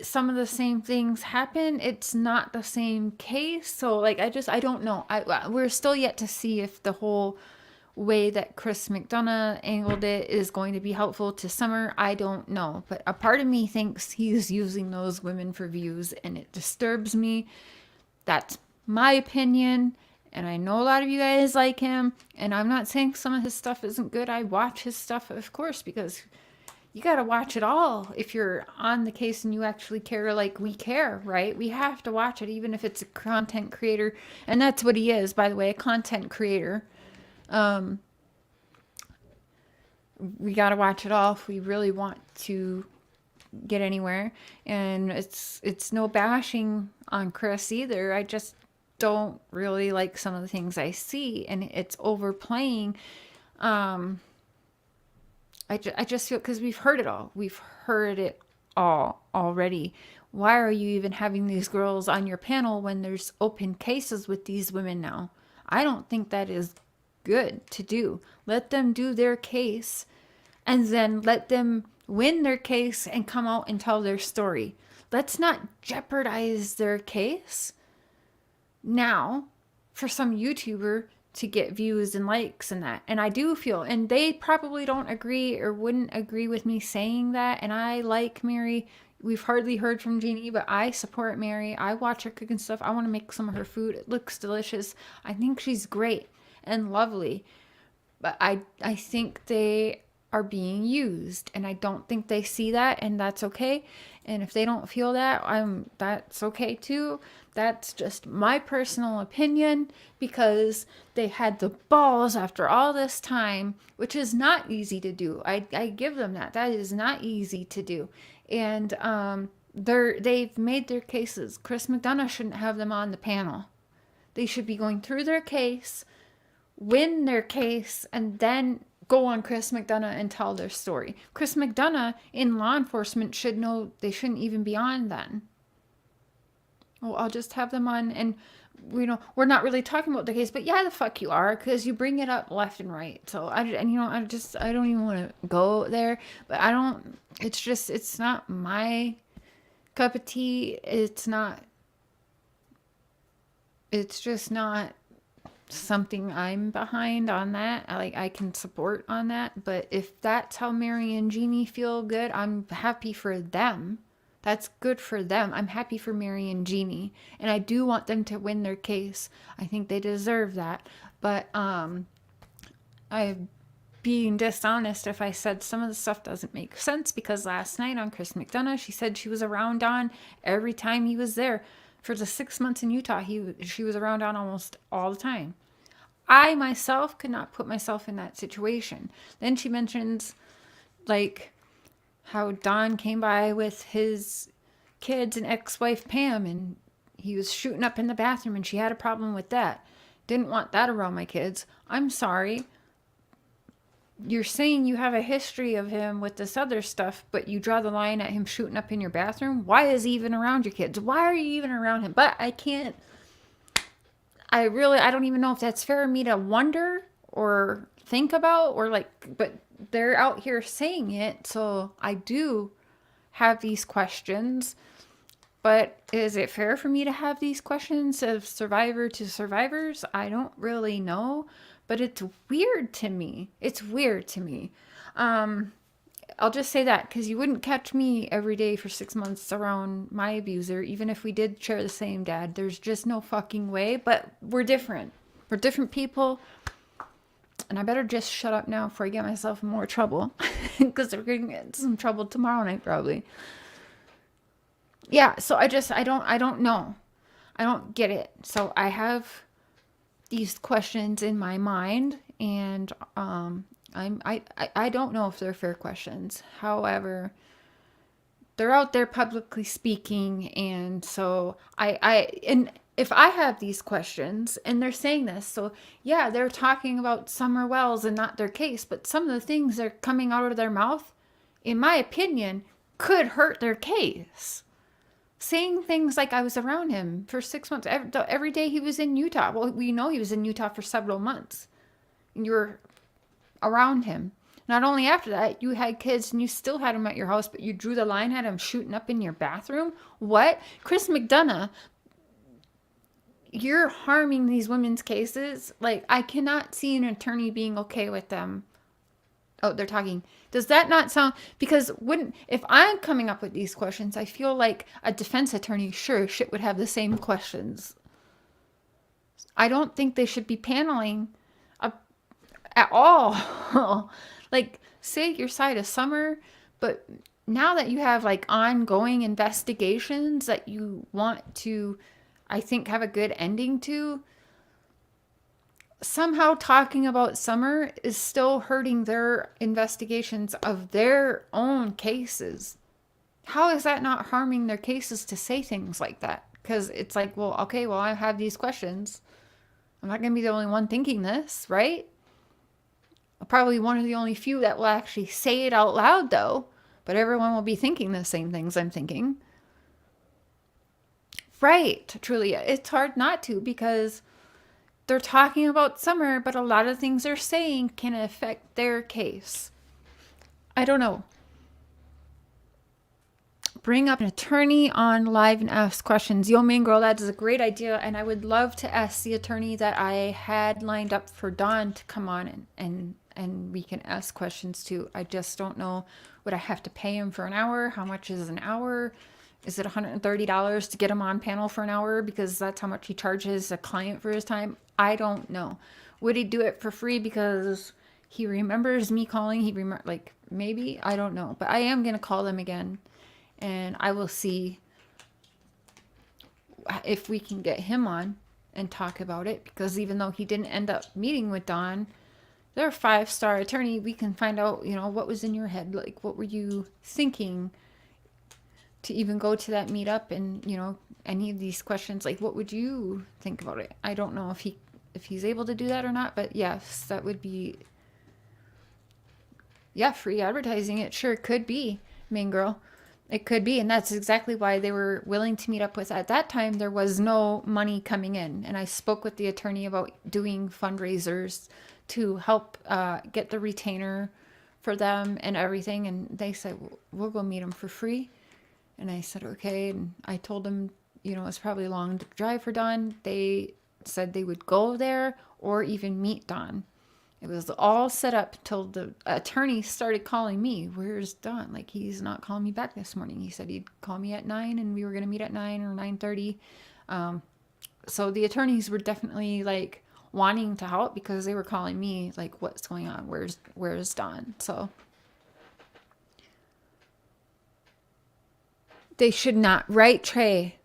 some of the same things happen, it's not the same case. So, like, I don't know. We're still yet to see if the whole way that Chris McDonough angled it is going to be helpful to Summer. I don't know. But a part of me thinks he's using those women for views, and it disturbs me. That's my opinion. And I know a lot of you guys like him. And I'm not saying some of his stuff isn't good. I watch his stuff, of course, because you got to watch it all if you're on the case and you actually care like we care, right? We have to watch it, even if it's a content creator. And that's what he is, by the way, a content creator. We got to watch it all if we really want to get anywhere. And it's no bashing on Chris either. I just don't really like some of the things I see, and it's overplaying. I just feel, because we've heard it all. We've heard it all already. Why are you even having these girls on your panel when there's open cases with these women now? I don't think that is good to do. Let them do their case, and then let them win their case and come out and tell their story. Let's not jeopardize their case now for some YouTuber to get views and likes and that. And I do feel, and they probably don't agree or wouldn't agree with me saying that. And I like Mary. We've hardly heard from Jeannie, but I support Mary. I watch her cooking stuff. I want to make some of her food. It looks delicious. I think she's great and lovely. But I think they are being used, and I don't think they see that, and that's okay. And if they don't feel that, that's okay too. That's just my personal opinion, because they had the balls after all this time, which is not easy to do. I give them that. That is not easy to do. And they've made their cases. Chris McDonough shouldn't have them on the panel. They should be going through their case, win their case, and then go on Chris McDonough and tell their story. Chris McDonough in law enforcement should know they shouldn't even be on then. Well, I'll just have them on, and we're not really talking about the case, but yeah, the fuck you are, because you bring it up left and right. So I don't even want to go there, but it's not my cup of tea. It's just not something I'm behind on that. I can support on that, but if that's how Mary and Jeannie feel good, I'm happy for them. That's good for them. I'm happy for Mary and Jeannie, and I do want them to win their case. I think they deserve that. But I'm being dishonest if I said some of the stuff doesn't make sense, because last night on Chris McDonough, she said she was around Don every time he was there. For the 6 months in Utah, she was around Don almost all the time. I myself could not put myself in that situation. Then she mentions like how Don came by with his kids and ex-wife Pam, and he was shooting up in the bathroom, and she had a problem with that. Didn't want that around my kids. I'm sorry. You're saying you have a history of him with this other stuff, but you draw the line at him shooting up in your bathroom? Why is he even around your kids? Why are you even around him? But I don't even know if that's fair of me to wonder or think about, or like, but they're out here saying it, so I do have these questions. But is it fair for me to have these questions of survivor to survivors? I don't really know, but it's weird to me. It's weird to me. I'll just say that, because you wouldn't catch me every day for 6 months around my abuser, even if we did share the same dad. There's just no fucking way. But we're different. We're different people. And I better just shut up now before I get myself in more trouble, because we're going to get some trouble tomorrow night probably. Yeah, so I don't know. I don't get it. So I have these questions in my mind, and I don't know if they're fair questions. However, they're out there publicly speaking, and so and if I have these questions and they're saying this, so yeah, they're talking about Summer Wells and not their case, but some of the things that are coming out of their mouth, in my opinion, could hurt their case. Saying things like, I was around him for 6 months, every day he was in Utah. Well, we know he was in Utah for several months, and you were around him. Not only after that, you had kids and you still had him at your house, but you drew the line at him shooting up in your bathroom. What? Chris McDonough, you're harming these women's cases. Like, I cannot see an attorney being okay with them. Oh, they're talking. Does that not sound, because if I'm coming up with these questions, I feel like a defense attorney sure shit would have the same questions. I don't think they should be paneling at all. Like, say your side of Summer, but now that you have like ongoing investigations that you want to, I think, have a good ending to, somehow talking about Summer is still hurting their investigations of their own cases. How is that not harming their cases to say things like that? Because it's like, well, okay, well, I have these questions. I'm not going to be the only one thinking this, right? Probably one of the only few that will actually say it out loud, though. But everyone will be thinking the same things I'm thinking. Right, truly. It's hard not to, because they're talking about Summer, but a lot of things they're saying can affect their case. I don't know. Bring up an attorney on live and ask questions. Yo, main girl, that is a great idea, and I would love to ask the attorney that I had lined up for Dawn to come on and we can ask questions to. I just don't know. Would I have to pay him for an hour? How much is an hour? Is it $130 to get him on panel for an hour, because that's how much he charges a client for his time? I don't know. Would he do it for free because he remembers me calling? Like, maybe? I don't know. But I am going to call them again, and I will see if we can get him on and talk about it, because even though he didn't end up meeting with Dawn, they're a 5-star attorney. We can find out, what was in your head. Like, what were you thinking to even go to that meetup, and, any of these questions, like, what would you think about it? I don't know if he's able to do that or not, but yes, that would be, free advertising. It sure could be, main girl. It could be, and that's exactly why they were willing to meet up with. At that time, there was no money coming in, and I spoke with the attorney about doing fundraisers to help get the retainer for them and everything, and they said, we'll go meet them for free. And I said, okay, and I told them, you know, it's probably a long drive for Dawn. They said they would go there or even meet Dawn. It was all set up till the attorney started calling me. Where's Don? Like, he's not calling me back this morning. He said he'd call me at 9 and we were going to meet at 9 or 9:30. So the attorneys were definitely like wanting to help because they were calling me like, what's going on? Where's Don? So they should not, right, Trey?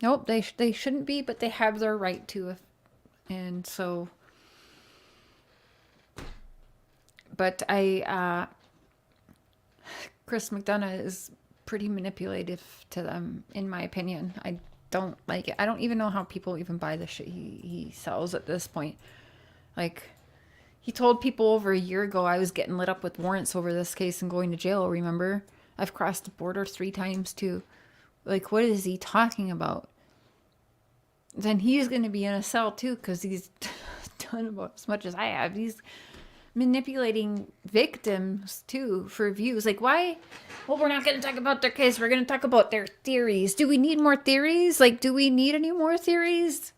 Nope, they shouldn't be, but they have their right to. And so... But Chris McDonough is pretty manipulative to them, in my opinion. I don't like it. I don't even know how people even buy the shit he sells at this point. Like, he told people over a year ago I was getting lit up with warrants over this case and going to jail, remember? I've crossed the border 3 times too. Like, what is he talking about? Then he's going to be in a cell too because he's done about as much as I have. He's manipulating victims too for views. Like, why? Well, we're not going to talk about their case. We're going to talk about their theories. Do we need more theories? Like, do we need any more theories?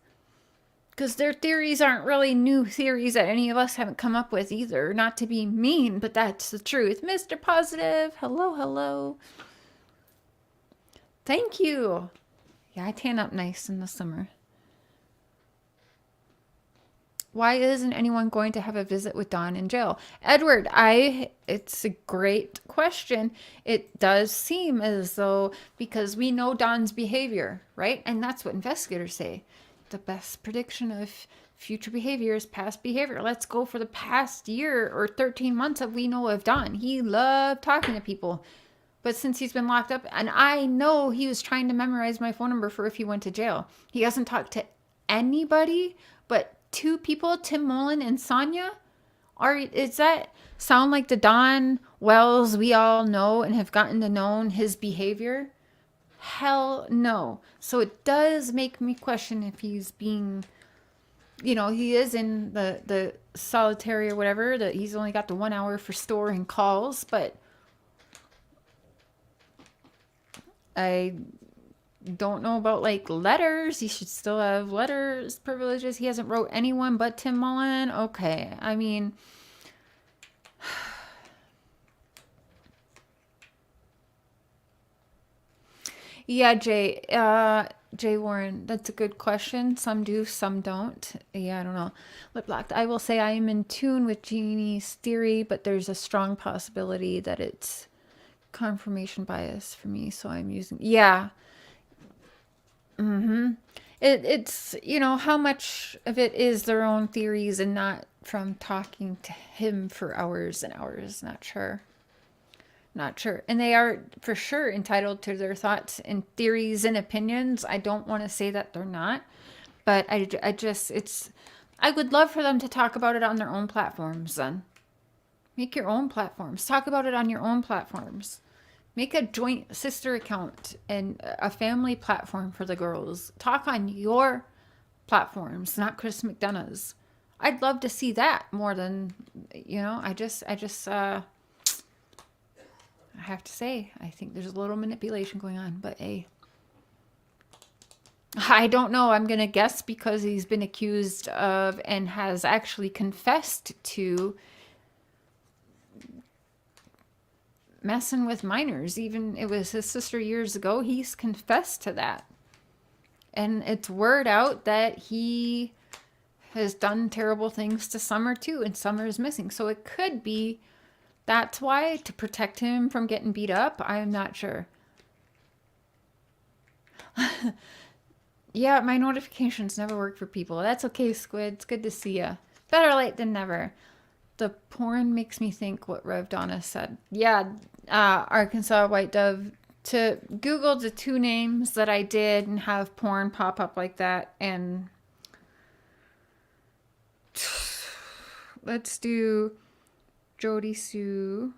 Because their theories aren't really new theories that any of us haven't come up with either. Not to be mean, but that's the truth. Mr. Positive, hello, hello. Thank you. Yeah, I tan up nice in the summer. Why isn't anyone going to have a visit with Dawn in jail? Edward, it's a great question. It does seem as though, because we know Dawn's behavior, right? And that's what investigators say. The best prediction of future behavior is past behavior. Let's go for the past year or 13 months that we know of Dawn. He loved talking to people. But since he's been locked up, and I know he was trying to memorize my phone number for if he went to jail. He hasn't talked to anybody but 2 people, Tim Mullen and Sonia. Does that sound like the Don Wells we all know and have gotten to know his behavior? Hell no. So it does make me question if he's being, you know, he is in the solitary or whatever, that he's only got the 1 hour for storing calls, but I don't know about like letters. He should still have letters privileges. He hasn't wrote anyone but Tim Mullen. Okay, I mean, yeah, Jay Warren, that's a good question. Some do, some don't. Yeah, I don't know. Lip locked. I will say I am in tune with Jeannie's theory, but there's a strong possibility that it's confirmation bias for me, so I'm using, yeah. It's, you know, how much of it is their own theories and not from talking to him for hours and hours. Not sure. And they are for sure entitled to their thoughts and theories and opinions. I don't want to say that they're not, but I would love for them to talk about it on their own platforms then. Make your own platforms. Talk about it on your own platforms. Make a joint sister account and a family platform for the girls. Talk on your platforms, not Chris McDonough's. I'd love to see that more than, you know, I have to say, I think there's a little manipulation going on, but I don't know. I'm going to guess because he's been accused of and has actually confessed to messing with minors. Even it was his sister years ago. He's confessed to that. And it's word out that he has done terrible things to Summer too. And Summer is missing. So it could be that's why, to protect him from getting beat up. I'm not sure. Yeah, my notifications never work for people. That's okay, Squid. It's good to see ya. Better late than never. The porn makes me think what Rev Donna said. Yeah, Arkansas White Dove. To Google the 2 names that I did and have porn pop up like that. And let's do Jody Sue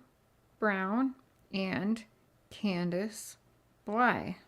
Brown and Candace. Why?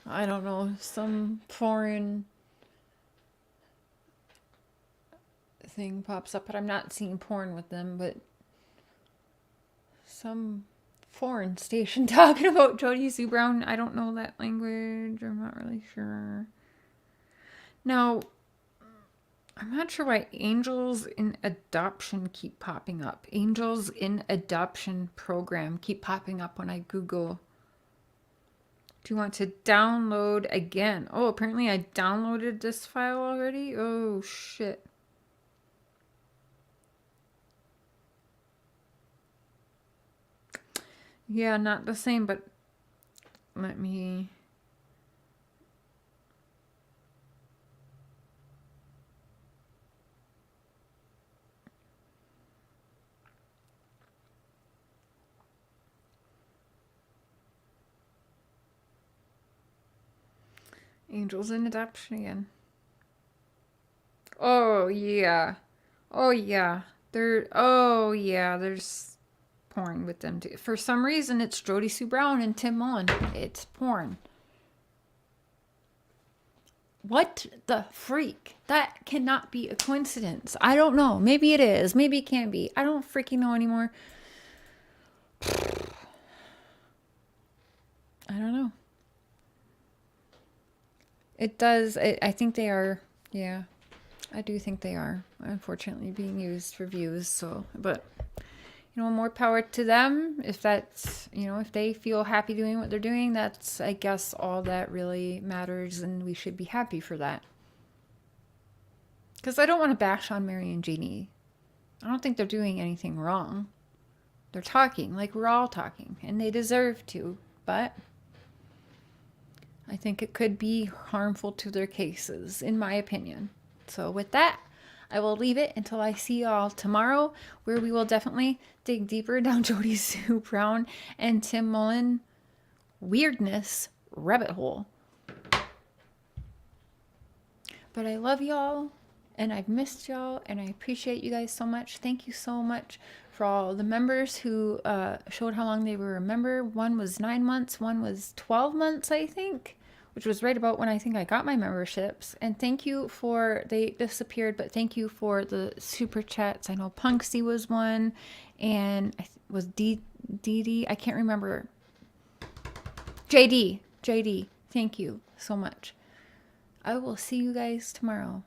I don't know, some foreign thing pops up, but I'm not seeing porn with them, but some foreign station talking about Jodie Sue Brown. I don't know that language. I'm not really sure. Now, I'm not sure why angels in adoption keep popping up. Angels in adoption program keep popping up when I Google. Do you want to download again? Oh, apparently I downloaded this file already. Oh, shit. Yeah, not the same, but let me... Angels in adoption again. Oh, yeah. Oh, yeah. There's porn with them too. For some reason, it's Jodie Sue Brown and Tim Mullen. It's porn. What the freak? That cannot be a coincidence. I don't know. Maybe it is. Maybe it can be. I don't freaking know anymore. I don't know. It does. I think they are. Yeah. I do think they are, unfortunately, being used for views. So, but, you know, more power to them. If that's, you know, if they feel happy doing what they're doing, that's, I guess, all that really matters. And we should be happy for that. Because I don't want to bash on Mary and Jeannie. I don't think they're doing anything wrong. They're talking like we're all talking. And they deserve to. But I think it could be harmful to their cases, in my opinion. So with that, I will leave it until I see y'all tomorrow, where we will definitely dig deeper down Jodie Sue Brown and Tim Mullen weirdness rabbit hole. But I love y'all, and I've missed y'all, and I appreciate you guys so much. Thank you so much for all the members who showed how long they were a member. One was 9 months, one was 12 months, I think, which was right about when I think I got my memberships. And thank you for, they disappeared, but thank you for the super chats. I know Punxie was one, and was Dee, I can't remember. JD, thank you so much. I will see you guys tomorrow.